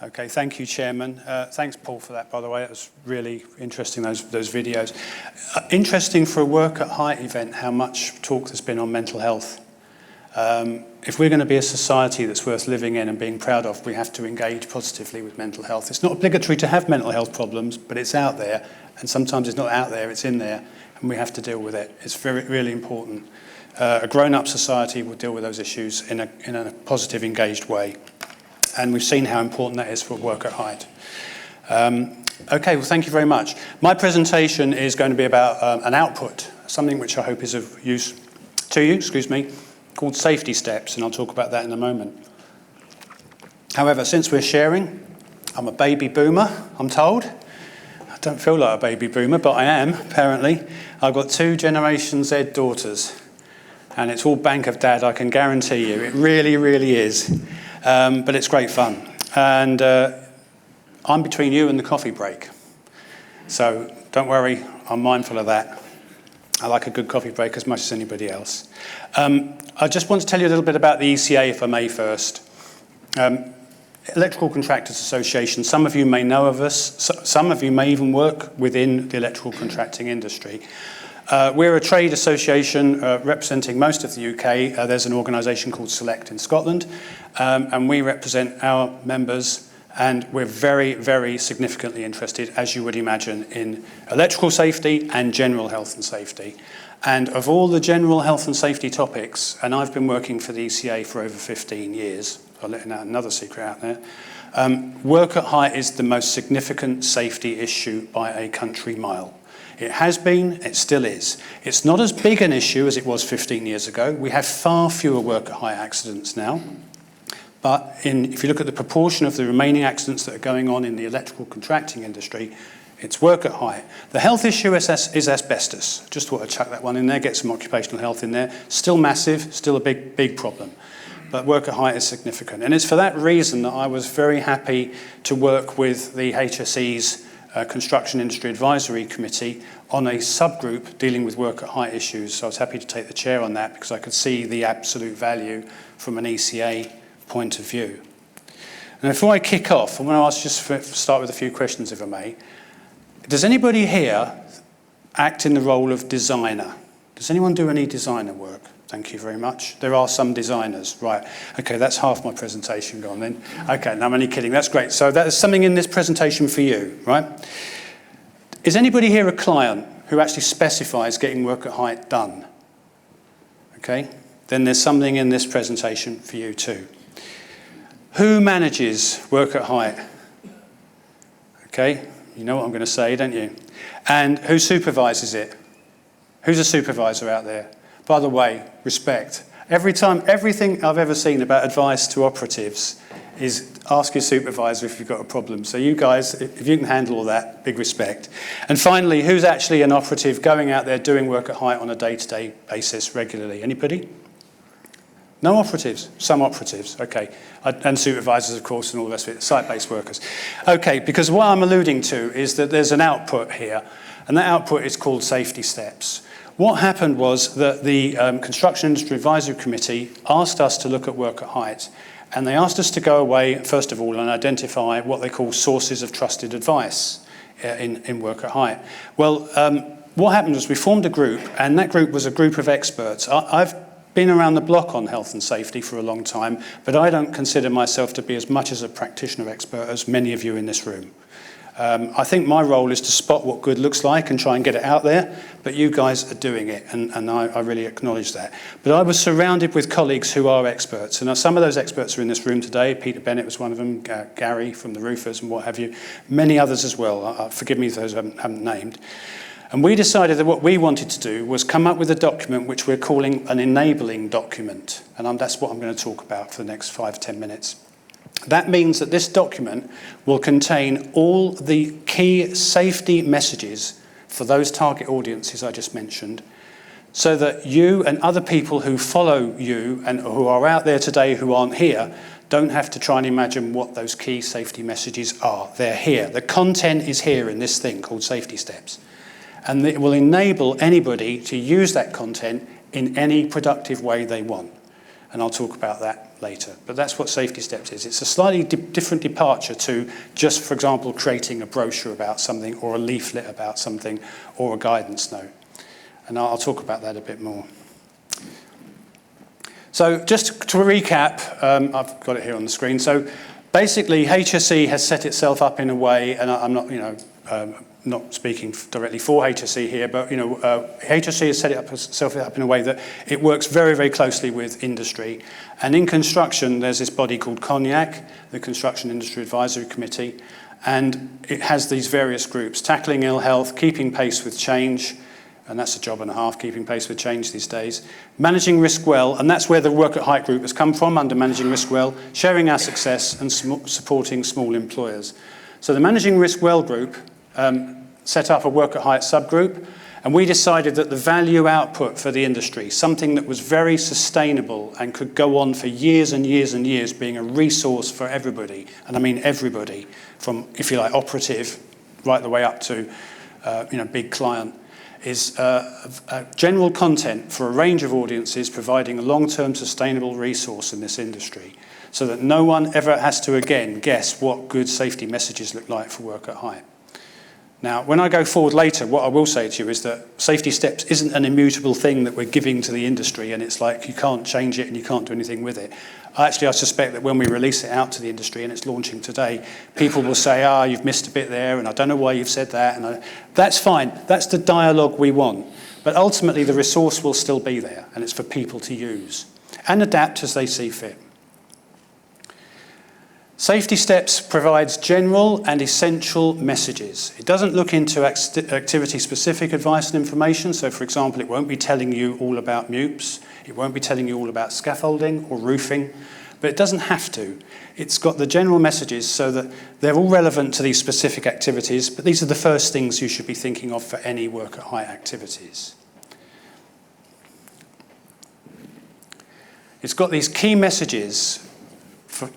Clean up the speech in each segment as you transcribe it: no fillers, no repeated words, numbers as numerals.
Okay, thank you, Chairman. Thanks, Paul, for that, by the way. It was really interesting, those videos. Interesting for a work at height event, how much talk there's been on mental health. If we're going to be a society that's worth living in and being proud of, we have to engage positively with mental health. It's not obligatory to have mental health problems, but it's out there, and sometimes it's not out there, it's in there, and we have to deal with it. It's really important. A grown-up society will deal with those issues in a positive, engaged way. And we've seen how important that is for work at height. Okay, well, thank you very much. My presentation is going to be about an output, something which I hope is of use to you, called safety steps, and I'll talk about that in a moment. However, since we're sharing, I'm a baby boomer, I'm told. I don't feel like a baby boomer, but I am, apparently. I've got 2 Generation Z daughters, and it's all bank of dad, I can guarantee you. It really, really is. But it's great fun. And I'm between you and the coffee break. So don't worry, I'm mindful of that. I like a good coffee break as much as anybody else. I just want to tell you a little bit about the ECA, if I may, first. Electrical Contractors Association, some of you may know of us, some of you may even work within the electrical contracting industry. We're a trade association representing most of the UK. There's an organisation called Select in Scotland, and we represent our members, and we're very, very significantly interested, as you would imagine, in electrical safety and general health and safety. And of all the general health and safety topics, and I've been working for the ECA for over 15 years, I'm letting out another secret out there, work at height is the most significant safety issue by a country mile. It has been, it still is. It's not as big an issue as it was 15 years ago. We have far fewer work at height accidents now. But if you look at the proportion of the remaining accidents that are going on in the electrical contracting industry, it's work at height. The health issue is asbestos. Just thought I'd chuck that one in there, get some occupational health in there. Still massive, still a big problem. But work at height is significant. And it's for that reason that I was very happy to work with the HSE's Construction Industry Advisory Committee on a subgroup dealing with work at height issues. So I was happy to take the chair on that because I could see the absolute value from an ECA point of view. And before I kick off, I'm going to ask start with a few questions, if I may. Does anybody here act in the role of designer? Does anyone do any designer work? Thank you very much. There are some designers. Right. Okay, that's half my presentation gone then. Okay, no, I'm only kidding. That's great. So there's something in this presentation for you, right? Is anybody here a client who actually specifies getting work at height done? Okay, then there's something in this presentation for you too. Who manages work at height? Okay, you know what I'm going to say, don't you? And who supervises it? Who's a supervisor out there? By the way, respect. Everything I've ever seen about advice to operatives is ask your supervisor if you've got a problem. So you guys, if you can handle all that, big respect. And finally, who's actually an operative going out there doing work at height on a day-to-day basis regularly? Anybody? No operatives? Some operatives, okay. And supervisors, of course, and all the rest of it, site-based workers. Okay, because what I'm alluding to is that there's an output here, and that output is called safety steps. What happened was that the Construction Industry Advisory Committee asked us to look at work at height, and they asked us to go away, first of all, and identify what they call sources of trusted advice in work at height. Well, what happened was we formed a group, and that group was a group of experts. I've been around the block on health and safety for a long time, but I don't consider myself to be as much as a practitioner expert as many of you in this room. I think my role is to spot what good looks like and try and get it out there, but you guys are doing it, and I really acknowledge that. But I was surrounded with colleagues who are experts, and some of those experts are in this room today. Peter Bennett was one of them, Gary from the Roofers and what have you, many others as well. Forgive me for those I haven't named. And we decided that what we wanted to do was come up with a document which we're calling an enabling document, and that's what I'm going to talk about for the next 5-10 minutes. That means that this document will contain all the key safety messages for those target audiences I just mentioned, so that you and other people who follow you and who are out there today who aren't here don't have to try and imagine what those key safety messages are. They're here. The content is here in this thing called Safety Steps. And it will enable anybody to use that content in any productive way they want. and I'll talk about that later. But that's what Safety Steps is. It's a slightly different departure to just, for example, creating a brochure about something or a leaflet about something or a guidance note. And I'll talk about that a bit more. So just to recap, I've got it here on the screen. So basically, HSE has set itself up in a way, and I'm not, not speaking directly for HSE here, but HSE has set itself up in a way that it works very, very closely with industry. And in construction, there's this body called CONIAC, the Construction Industry Advisory Committee, and it has these various groups: tackling ill health, keeping pace with change, and that's a job and a half, keeping pace with change these days. Managing risk well, and that's where the Work at Height group has come from, under Managing Risk Well, sharing our success and supporting small employers. So the Managing Risk Well group set up a Work at Height subgroup, and we decided that the value output for the industry, something that was very sustainable and could go on for years and years and years, being a resource for everybody, and I mean everybody, from, if you like, operative right the way up to big client, is general content for a range of audiences, providing a long-term sustainable resource in this industry, so that no one ever has to again guess what good safety messages look like for Work at Height. Now, when I go forward later, what I will say to you is that Safety Steps isn't an immutable thing that we're giving to the industry and it's like you can't change it and you can't do anything with it. Actually, I suspect that when we release it out to the industry, and it's launching today, people will say, you've missed a bit there, and I don't know why you've said that. And that's fine. That's the dialogue we want. But ultimately, the resource will still be there, and it's for people to use and adapt as they see fit. Safety Steps provides general and essential messages. It doesn't look into activity-specific advice and information. So, for example, it won't be telling you all about MUPEs. It won't be telling you all about scaffolding or roofing, but it doesn't have to. It's got the general messages so that they're all relevant to these specific activities, but these are the first things you should be thinking of for any Work at Height activities. It's got these key messages,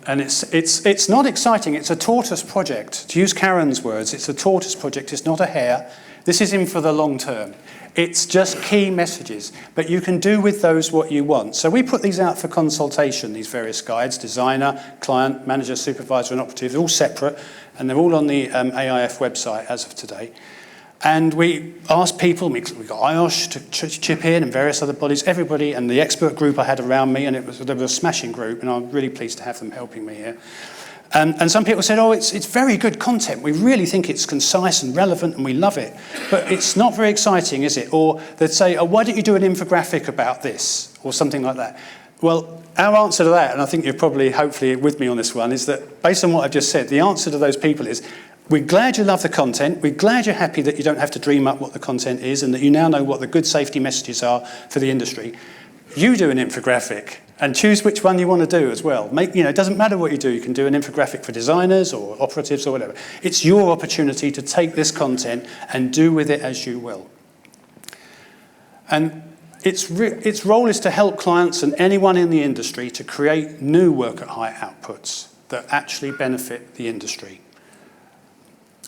and it's not exciting. It's a tortoise project. To use Karen's words, it's a tortoise project. It's not a hare. This is in for the long term. It's just key messages, but you can do with those what you want. So we put these out for consultation, these various guides: designer, client, manager, supervisor, and operative. They're all separate, and they're all on the AIF website as of today. And we asked people, we got IOSH to chip in and various other bodies, everybody, and the expert group I had around me, and they were a smashing group, and I'm really pleased to have them helping me here. And some people said, it's very good content. We really think it's concise and relevant, and we love it. But it's not very exciting, is it? Or they'd say, why don't you do an infographic about this, or something like that? Well, our answer to that, and I think you're probably, hopefully, with me on this one, is that based on what I've just said, the answer to those people is, we're glad you love the content. We're glad you're happy that you don't have to dream up what the content is and that you now know what the good safety messages are for the industry. You do an infographic and choose which one you want to do as well. It doesn't matter what you do. You can do an infographic for designers or operatives or whatever. It's your opportunity to take this content and do with it as you will. And its role is to help clients and anyone in the industry to create new Work at Height outputs that actually benefit the industry.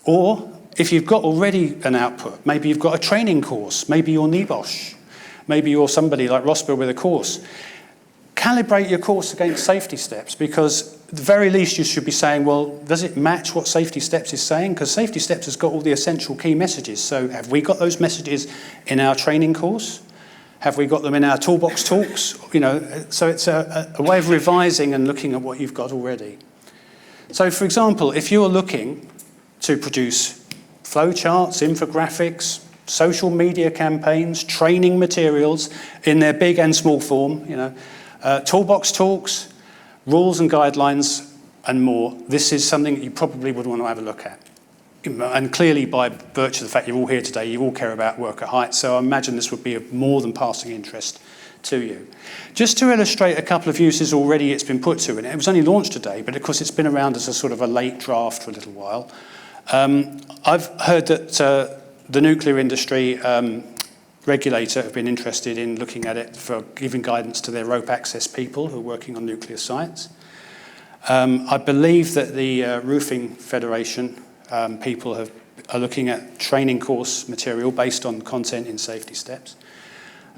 Or if you've got already an output, maybe you've got a training course, maybe you're NEBOSH, maybe you're somebody like Rosper with a course, calibrate your course against Safety Steps, because at the very least you should be saying, well, does it match what Safety Steps is saying? Because Safety Steps has got all the essential key messages. So have we got those messages in our training course? Have we got them in our toolbox talks? So it's a way of revising and looking at what you've got already. So for example, if you're looking to produce flowcharts, infographics, social media campaigns, training materials in their big and small form, toolbox talks, rules and guidelines, and more, this is something that you probably would want to have a look at. And clearly, by virtue of the fact you're all here today, you all care about Work at Height, so I imagine this would be of more than passing interest to you. Just to illustrate a couple of uses already it's been put to, and it was only launched today, but of course it's been around as a sort of a late draft for a little while. I've heard that the nuclear industry regulator have been interested in looking at it for giving guidance to their rope access people who are working on nuclear sites. I believe that the Roofing Federation people are looking at training course material based on content in Safety Steps.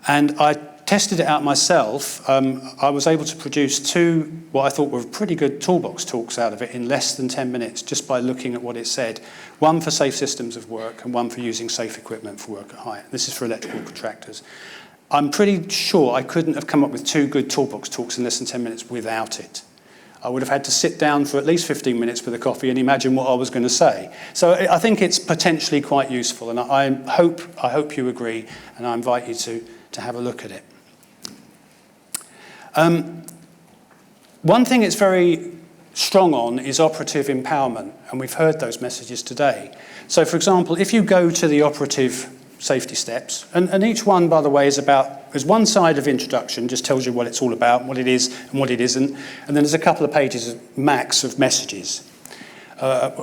And I tested it out myself. I was able to produce 2, what I thought were pretty good toolbox talks out of it in less than 10 minutes, just by looking at what it said. One for safe systems of work and one for using safe equipment for work at height. This is for electrical contractors. I'm pretty sure I couldn't have come up with 2 good toolbox talks in less than 10 minutes without it. I would have had to sit down for at least 15 minutes with a coffee and imagine what I was going to say. So I think it's potentially quite useful, and I hope you agree, and I invite you to have a look at it. One thing it's very strong on is operative empowerment, and we've heard those messages today. So, for example, if you go to the operative safety steps, and each one, by the way, is one side of introduction, just tells you what it's all about, what it is and what it isn't, and then there's a couple of pages max of messages,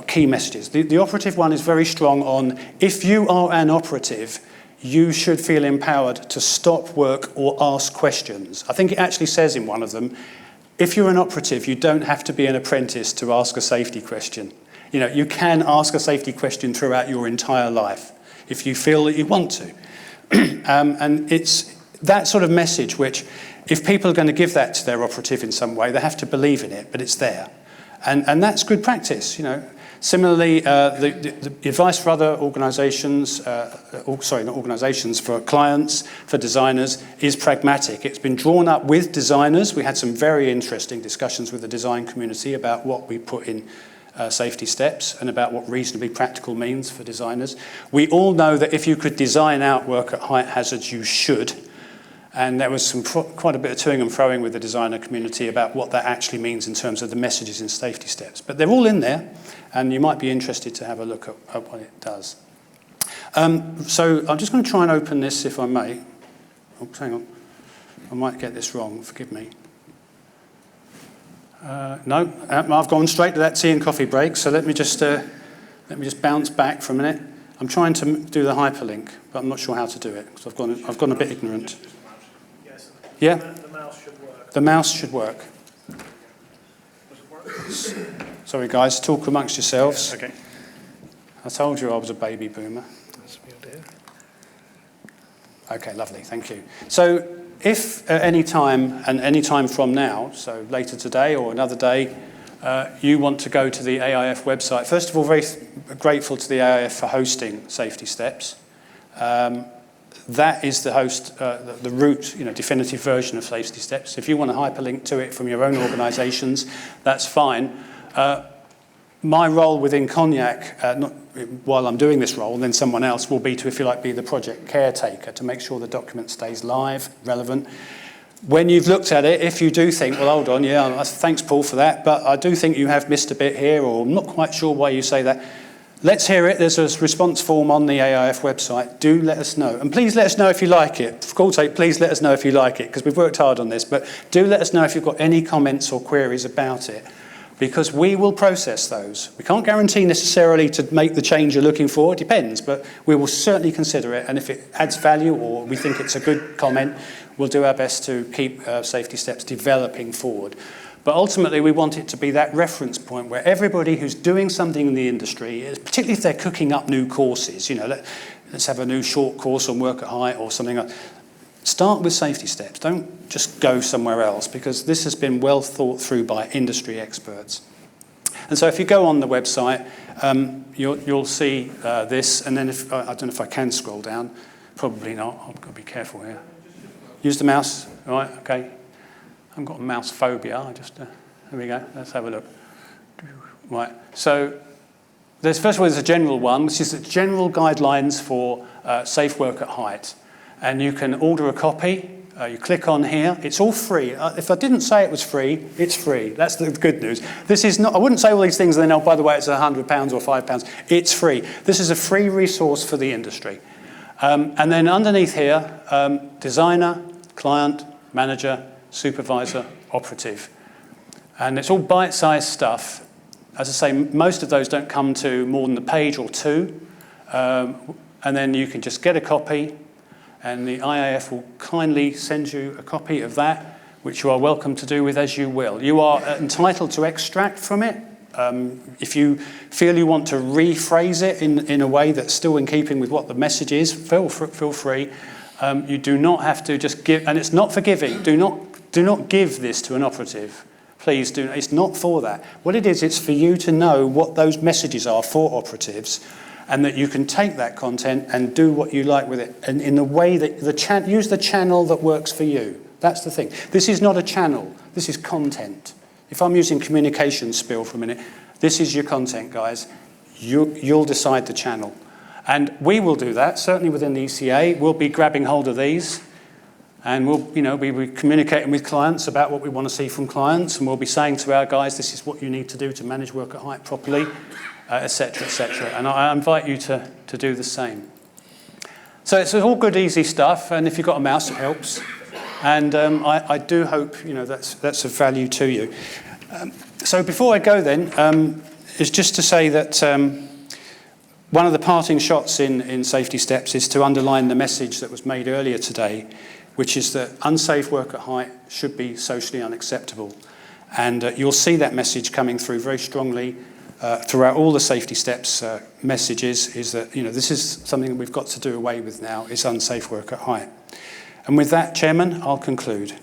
key messages. The operative one is very strong on, if you are an operative, you should feel empowered to stop work or ask questions. I think it actually says in one of them, if you're an operative, you don't have to be an apprentice to ask a safety question. You know, you can ask a safety question throughout your entire life if you feel that you want to. And it's that sort of message which, if people are going to give that to their operative in some way, they have to believe in it, but it's there. And that's good practice, you know. Similarly, the advice for other organisations, not organisations, for clients, for designers, is pragmatic. It's been drawn up with designers. We had some very interesting discussions with the design community about what we put in safety steps and about what reasonably practical means for designers. We all know that if you could design out work at height hazards, you should. And there was quite a bit of toing and froing with the designer community about what that actually means in terms of the messages in safety steps. But they're all in there, and you might be interested to have a look at what it does. So I'm just going to try and open this, if I may. Oh, hang on. I might get this wrong. Forgive me. No, I've gone straight to that tea and coffee break. So let me just bounce back for a minute. I'm trying to do the hyperlink, but I'm not sure how to do it because I've gone a bit ignorant. Yeah? The mouse should work. The mouse should work. Sorry, guys, talk amongst yourselves. Okay. I told you I was a baby boomer. That's a good idea. Okay, lovely, thank you. So if at any time, and any time from now, so later today or another day, you want to go to the AIF website, first of all, very grateful to the AIF for hosting Safety Steps. That is the root, definitive version of Safety Steps. If you want a hyperlink to it from your own organisations, that's fine. My role within Cognac, while I'm doing this role, and then someone else will be to, if you like, be the project caretaker to make sure the document stays live, relevant. When you've looked at it, if you do think, well, hold on, yeah, thanks, Paul, for that, but I do think you have missed a bit here, or I'm not quite sure why you say that, let's hear it. There's a response form on the AIF website. Do let us know. And please let us know if you like it. For God's sake, please let us know if you like it, because we've worked hard on this. But do let us know if you've got any comments or queries about it, because we will process those. We can't guarantee necessarily to make the change you're looking for. It depends, but we will certainly consider it. And if it adds value or we think it's a good comment, we'll do our best to keep Safety Steps developing forward. But ultimately, we want it to be that reference point where everybody who's doing something in the industry, particularly if they're cooking up new courses, let's have a new short course on work at height or something like that. Start with Safety Steps. Don't just go somewhere else, because this has been well thought through by industry experts. And so if you go on the website, you'll see this. And then I don't know if I can scroll down. Probably not. I've got to be careful here. Use the mouse. All right, okay. I've got a mouse phobia. There we go. Let's have a look. Right. So first of all, there's a general one, which is the general guidelines for safe work at height. And you can order a copy. You click on here. It's all free. If I didn't say it was free, it's free. That's the good news. This is not. I wouldn't say all these things and then, oh, by the way, it's £100 or £5. It's free. This is a free resource for the industry. And then underneath here, designer, client, manager, supervisor, operative. And it's all bite-sized stuff. As I say, most of those don't come to more than a page or two. And then you can just get a copy, and the IAF will kindly send you a copy of that, which you are welcome to do with as you will. You are entitled to extract from it. If you feel you want to rephrase it in a way that's still in keeping with what the message is, feel free. You do not have to just give, and it's not for giving. Do not give this to an operative. Please do. It's not for that. What it is, it's for you to know what those messages are for operatives, and that you can take that content and do what you like with it, and in the way that use the channel that works for you. That's the thing. This is not a channel. This is content. If I'm using communication spiel for a minute, this is your content, guys. You'll decide the channel. And we will do that, certainly within the ECA. We'll be grabbing hold of these, and we'll be communicating with clients about what we want to see from clients, and we'll be saying to our guys, this is what you need to do to manage work at height properly, etc., etc. And I invite you to do the same. So it's all good, easy stuff, and if you've got a mouse, it helps. And I do hope that's of value to you. So before I go then, is just to say that one of the parting shots in Safety Steps is to underline the message that was made earlier today, which is that unsafe work at height should be socially unacceptable. And you'll see that message coming through very strongly throughout all the Safety Steps messages, is that this is something that we've got to do away with now, is unsafe work at height. And with that, Chairman, I'll conclude.